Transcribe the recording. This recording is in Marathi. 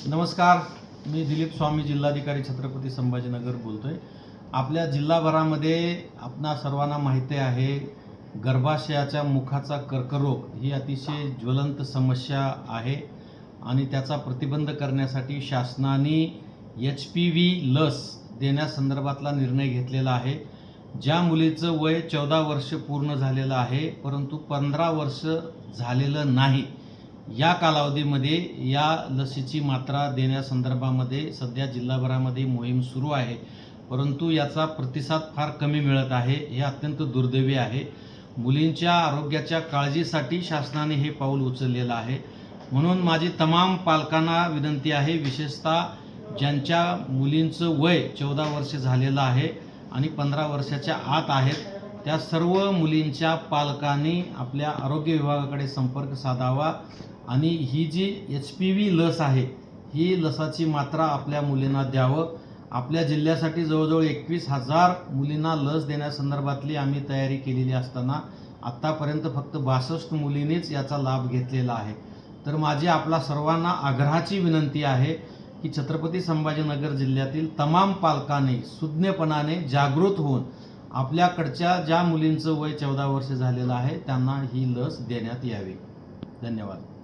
नमस्कार, मी दिलीप स्वामी, जिल्हाधिकारी छत्रपती संभाजीनगर बोलतोय। आपल्या जिल्हाभरामध्ये आपणा सर्वांना माहिती आहे, गर्भाशयाच्या मुखाचा कर्करोग ही अतिशय ज्वलंत समस्या आहे आणि त्याचा प्रतिबंध करण्यासाठी शासनाने HPV लस देण्यासंदर्भातला निर्णय घेतलेला आहे। ज्या मुलीचं वय 14 वर्ष पूर्ण झालेलं आहे परंतु 15 वर्ष झालेलं नाही, या कालावधीमध्ये या लसीची मात्रा देण्यासंदर्भामध्ये सध्या जिल्हाभरामध्ये मोहीम सुरू आहे, परंतु याचा प्रतिसाद फार कमी मिळत आहे। हे अत्यंत दुर्दैवी आहे। मुलींच्या आरोग्याच्या काळजीसाठी शासनाने हे पाऊल उचललेलं आहे। म्हणून माझी तमाम पालकांना विनंती आहे, विशेषतः ज्यांच्या मुलींचं वय 14 वर्ष झालेलं आहे आणि 15 वर्षाच्या आत आहेत, त्या सर्व मुलींच्या पालकांनी आपल्या आरोग्य विभागाकडे संपर्क साधावा आणि ही जी HPV लस आहे, ही लसाची मात्रा आपल्या मुलींना द्यावं। आपल्या जिल्ह्यासाठी जवळजवळ 21,000 मुलींना लस देण्यासंदर्भातली आम्ही तयारी केलेली असताना आत्तापर्यंत फक्त 62 मुलींनीच याचा लाभ घेतलेला आहे। तर माझी आपला सर्वांना आग्रहाची विनंती आहे की छत्रपती संभाजीनगर जिल्ह्यातील तमाम पालकांनी सुज्ञपणाने जागृत होऊन आपल्याकडच्या ज्या मुलींचं वय 14 वर्ष झालेलं आहे त्यांना ही लस देण्यात यावी। धन्यवाद।